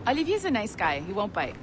Olivier's a nice guy. He won't bite.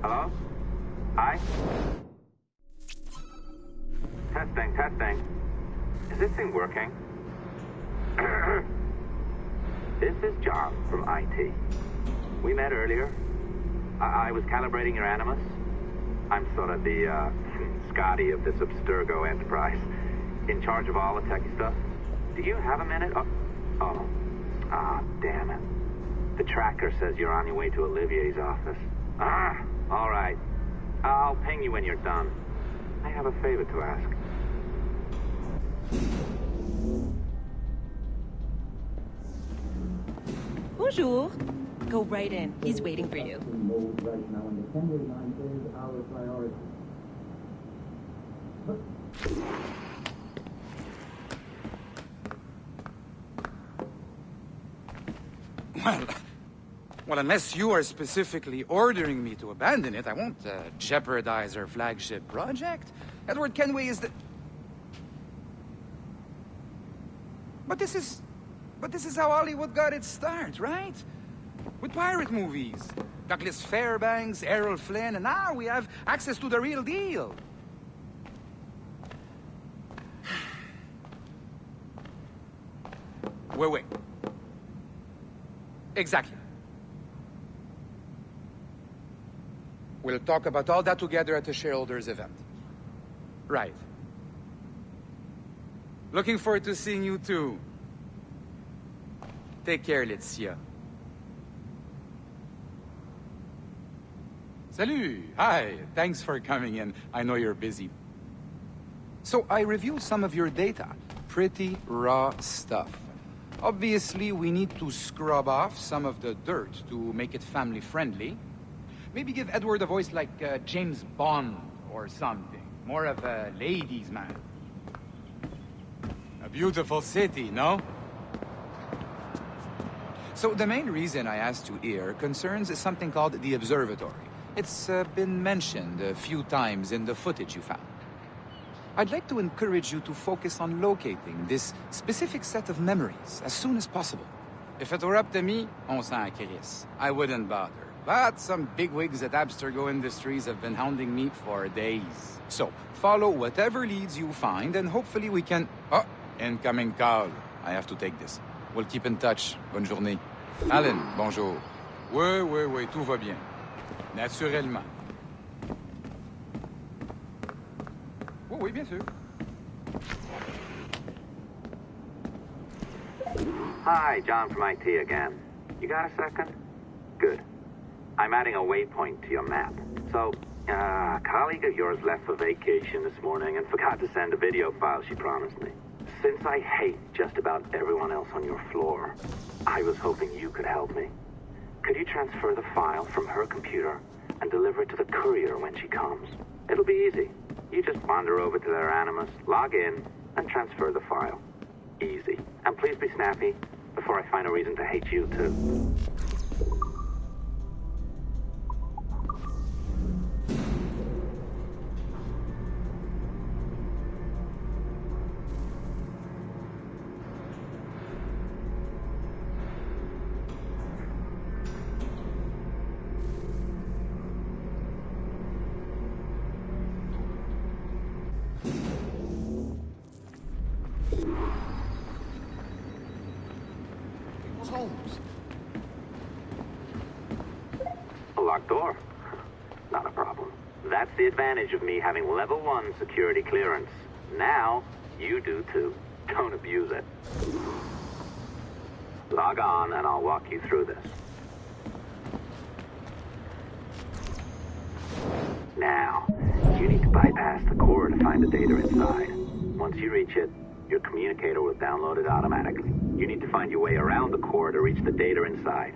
Hello? Hi? Testing, testing. Is this thing working? This is John from IT. We met earlier. I was calibrating your Animus. I'm sort of the, Scotty of this Abstergo enterprise. In charge of all the techie stuff. Do you have a minute? Damn it. The tracker says you're on your way to Olivier's office. All right. I'll ping you when you're done. I have a favor to ask. Bonjour. Go right in. He's waiting for you. Well, unless you are specifically ordering me to abandon it, I won't jeopardize our flagship project. Edward Kenway is the... But this is how Hollywood got its start, right? With pirate movies. Douglas Fairbanks, Errol Flynn, and now we have access to the real deal. Wait. Exactly. We'll talk about all that together at the shareholders event. Right. Looking forward to seeing you too. Take care, Laetitia. Salut! Hi, thanks for coming in. I know you're busy. So I reviewed some of your data. Pretty raw stuff. Obviously, we need to scrub off some of the dirt to make it family-friendly. Maybe give Edward a voice like James Bond or something. More of a ladies' man. A beautiful city, no? So the main reason I asked you here concerns something called the Observatory. It's been mentioned a few times in the footage you found. I'd like to encourage you to focus on locating this specific set of memories as soon as possible. If it were up to me, on s'en crisse. I wouldn't bother. But some bigwigs at Abstergo Industries have been hounding me for days. So, follow whatever leads you find, and hopefully we can... Oh, incoming call. I have to take this. We'll keep in touch. Bonne journée. Alan, bonjour. Oui, tout va bien. Naturellement. Oui, bien sûr. Hi, John from IT again. You got a second? Good. I'm adding a waypoint to your map. So, a colleague of yours left for vacation this morning and forgot to send a video file she promised me. Since I hate just about everyone else on your floor, I was hoping you could help me. Could you transfer the file from her computer and deliver it to the courier when she comes? It'll be easy. You just wander over to their Animus, log in, and transfer the file. Easy. And please be snappy before I find a reason to hate you too. A locked door? Not a problem. That's the advantage of me having level 1 security clearance. Now, you do too. Don't abuse it. Log on and I'll walk you through this. Now, you need to bypass the core to find the data inside. Once you reach it, your communicator will download it automatically. You need to find your way around the core to reach the data inside.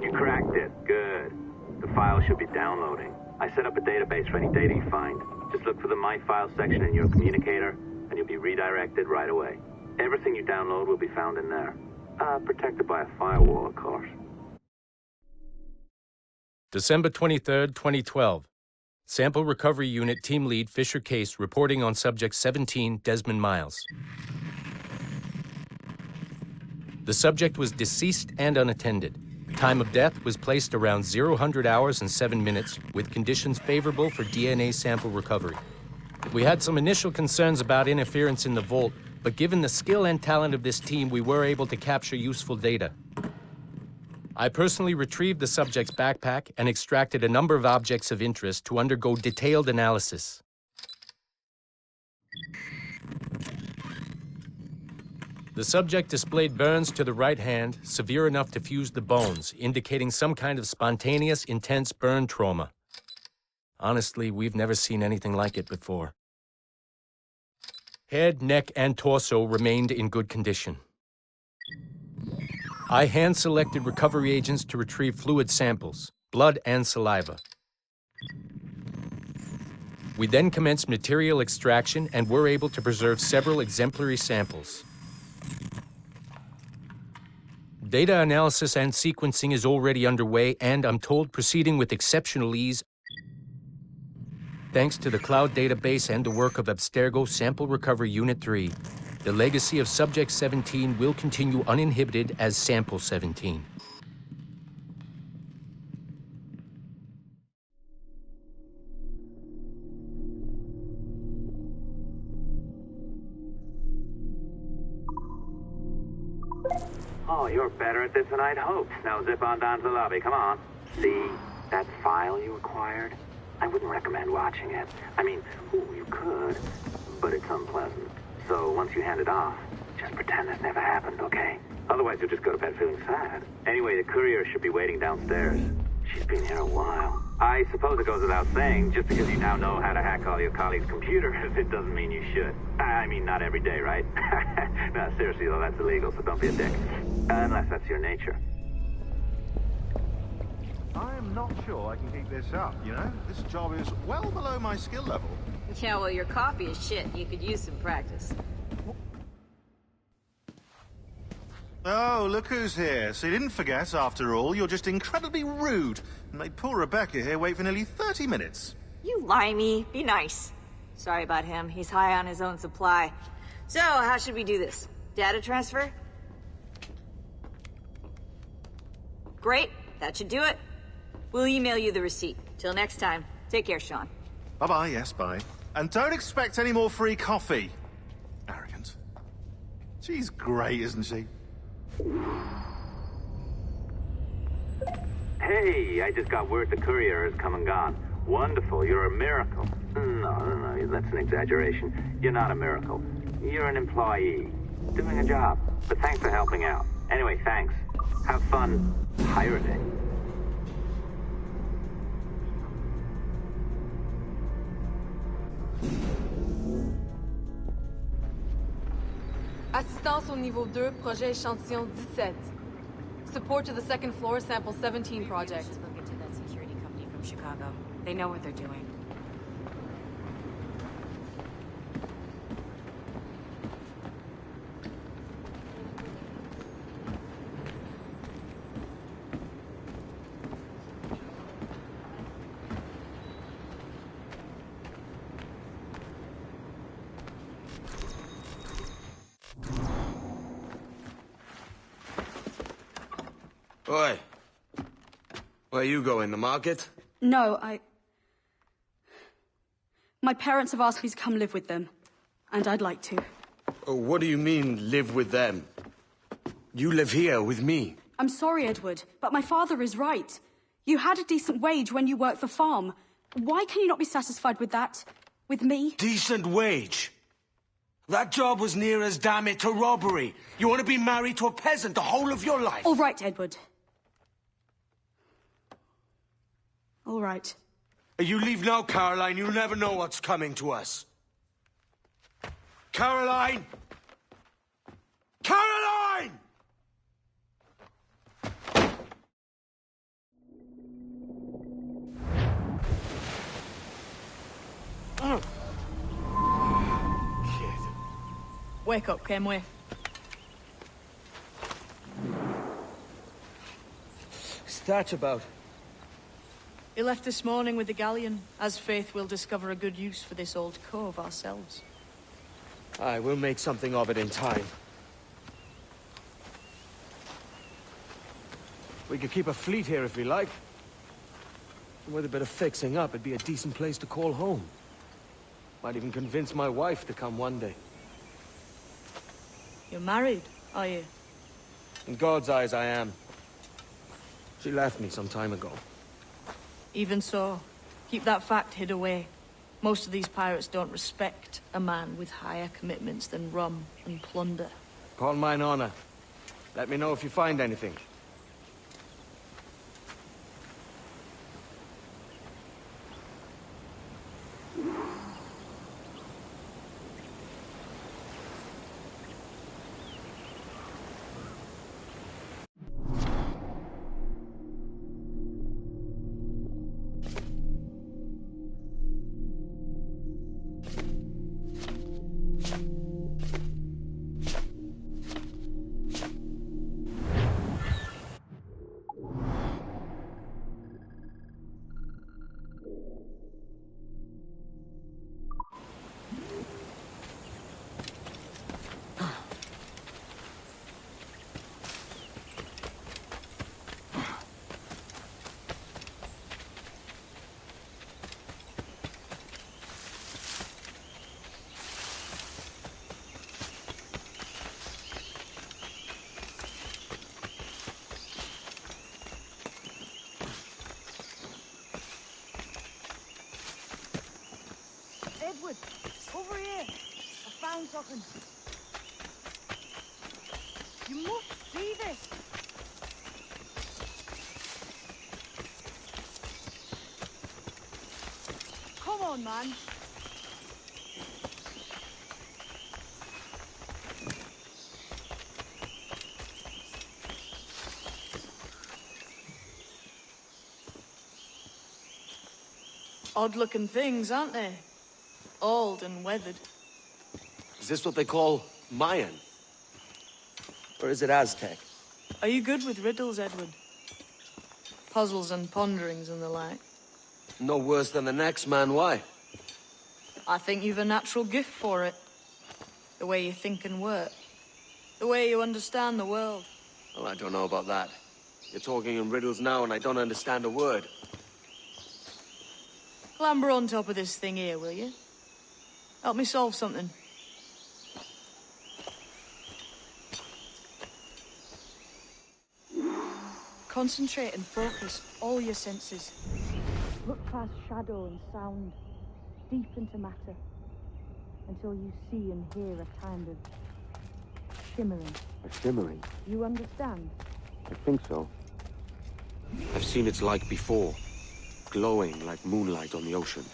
You cracked it. Good. The file should be downloading. I set up a database for any data you find. Just look for the My Files section in your communicator, and you'll be redirected right away. Everything you download will be found in there. Protected by a firewall, of course. December 23rd, 2012. Sample Recovery Unit Team Lead Fisher Case reporting on Subject 17, Desmond Miles. The subject was deceased and unattended. Time of death was placed around 00 hours and 7 minutes, with conditions favorable for DNA sample recovery. We had some initial concerns about interference in the vault, but given the skill and talent of this team, we were able to capture useful data. I personally retrieved the subject's backpack and extracted a number of objects of interest to undergo detailed analysis. The subject displayed burns to the right hand, severe enough to fuse the bones, indicating some kind of spontaneous, intense burn trauma. Honestly, we've never seen anything like it before. Head, neck, and torso remained in good condition. I hand-selected recovery agents to retrieve fluid samples, blood and saliva. We then commenced material extraction and were able to preserve several exemplary samples. Data analysis and sequencing is already underway, and I'm told proceeding with exceptional ease. Thanks to the cloud database and the work of Abstergo Sample Recovery Unit 3, the legacy of Subject 17 will continue uninhibited as Sample 17. Oh, you're better at this than I'd hoped. Now zip on down to the lobby. Come on. See that file you acquired? I wouldn't recommend watching it. I mean, you could, but it's unpleasant. So once you hand it off, just pretend this never happened, okay? Otherwise, you'll just go to bed feeling sad. Anyway, the courier should be waiting downstairs. She's been here a while. I suppose it goes without saying, just because you now know how to hack all your colleagues' computers, it doesn't mean you should. I mean, not every day, right? No, seriously, though, that's illegal, so don't be a dick. Unless that's your nature. I'm not sure I can keep this up, you know? This job is well below my skill level. Yeah, well, your coffee is shit. You could use some practice. Oh, look who's here. So you didn't forget, after all. You're just incredibly rude and made poor Rebecca here wait for nearly 30 minutes. You limey. Be nice. Sorry about him. He's high on his own supply. So, how should we do this? Data transfer? Great. That should do it. We'll email you the receipt. Till next time. Take care, Sean. Bye-bye, yes, bye. And don't expect any more free coffee. Arrogant. She's great, isn't she? Hey, I just got word the courier has come and gone. Wonderful, you're a miracle. No, that's an exaggeration. You're not a miracle. You're an employee, doing a job. But thanks for helping out. Anyway, thanks. Have fun pirating. Assistance au niveau 2, projet échantillon 17. Support to the second floor, sample 17 project. Spoken to that security company from Chicago. They know what they're doing. Oi. Where you going, the market? No, My parents have asked me to come live with them, and I'd like to. Oh, what do you mean, live with them? You live here with me. I'm sorry, Edward, but my father is right. You had a decent wage when you worked the farm. Why can you not be satisfied with that? With me? Decent wage? That job was near as, damn it, to robbery. You want to be married to a peasant the whole of your life? All right, Edward. All right. You leave now, Caroline. You'll never know what's coming to us. Caroline! Caroline! Wake up, Kenway. What's that about? He left this morning with the galleon, as faith we'll discover a good use for this old cove ourselves. Aye, we'll make something of it in time. We could keep a fleet here if we like. And with a bit of fixing up, it'd be a decent place to call home. Might even convince my wife to come one day. You're married, are you? In God's eyes, I am. She left me some time ago. Even so, keep that fact hid away. Most of these pirates don't respect a man with higher commitments than rum and plunder. Call mine honor. Let me know if you find anything. Edward, over here. I found something. You must see this. Come on, man. Odd-looking things, aren't they? Old and weathered. Is this what they call Mayan? Or is it Aztec? Are you good with riddles, Edward? Puzzles and ponderings and the like? No worse than the next man, why? I think you've a natural gift for it. The way you think and work. The way you understand the world. Well, I don't know about that. You're talking in riddles now and I don't understand a word. Clamber on top of this thing here, will you? Help me solve something. Concentrate and focus all your senses. Look past shadow and sound, deep into matter, until you see and hear a kind of shimmering. A shimmering? You understand? I think so. I've seen its like before. Glowing like moonlight on the ocean.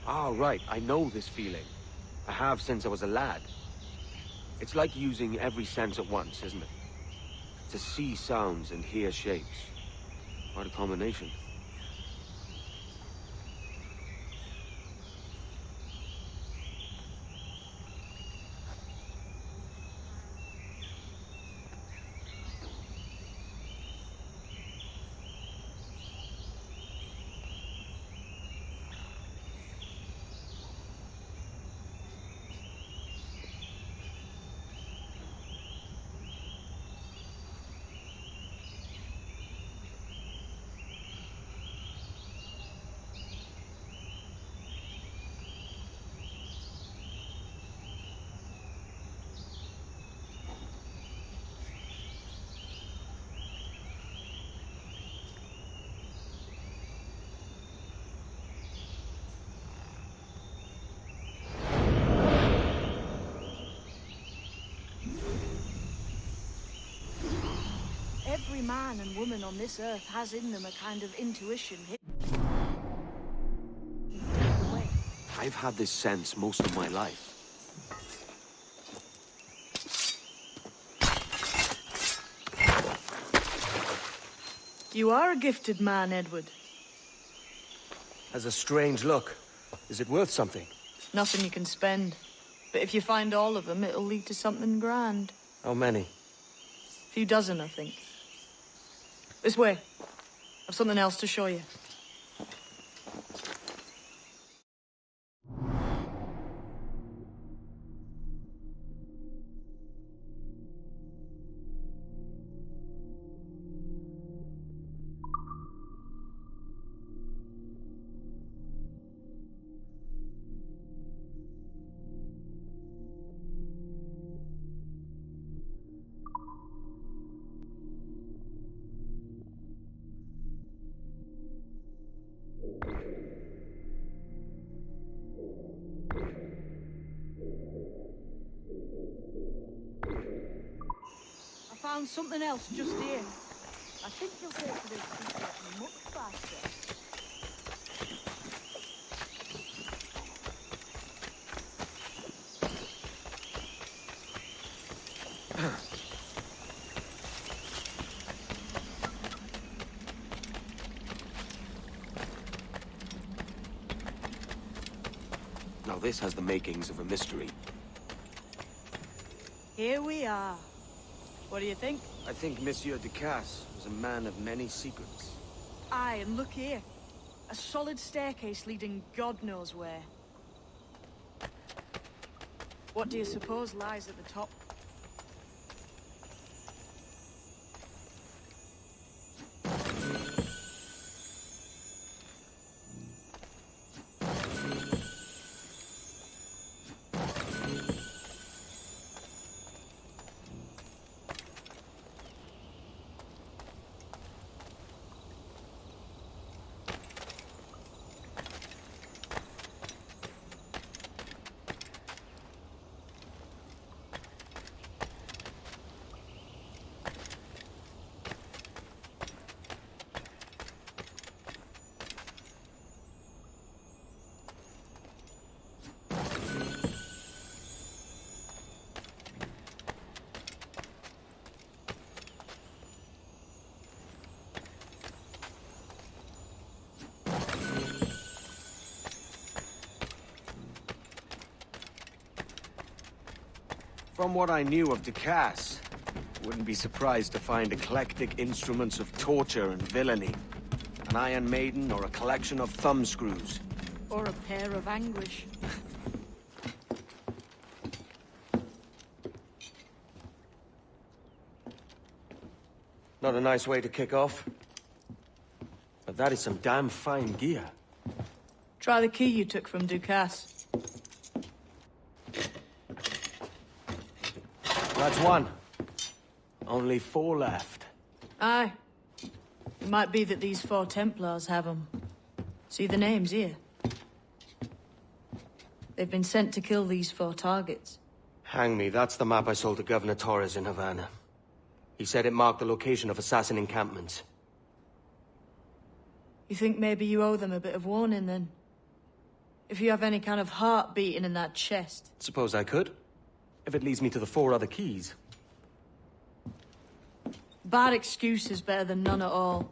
Ah, right. I know this feeling. I have since I was a lad. It's like using every sense at once, isn't it? To see sounds and hear shapes. What a combination. Every man and woman on this earth has in them a kind of intuition. I've had this sense most of my life. You are a gifted man, Edward. Has a strange look. Is it worth something? Nothing you can spend. But if you find all of them, it'll lead to something grand. How many? A few dozen, I think. This way. I've something else to show you. I found something else just here. I think you'll take to this secret much faster. Now this has the makings of a mystery. Here we are. What do you think? I think Monsieur Ducasse was a man of many secrets. Aye, and look here. A solid staircase leading God knows where. What do you suppose lies at the top? From what I knew of Ducasse, wouldn't be surprised to find eclectic instruments of torture and villainy. An Iron Maiden or a collection of thumbscrews. Or a pair of anguish. Not a nice way to kick off. But that is some damn fine gear. Try the key you took from Ducasse. That's one. Only 4 left. Aye. It might be that these 4 Templars have them. See the names here? They've been sent to kill these 4 targets. Hang me, that's the map I sold to Governor Torres in Havana. He said it marked the location of assassin encampments. You think maybe you owe them a bit of warning, then? If you have any kind of heart beating in that chest. Suppose I could? If it leads me to the 4 other keys. Bad excuse is better than none at all.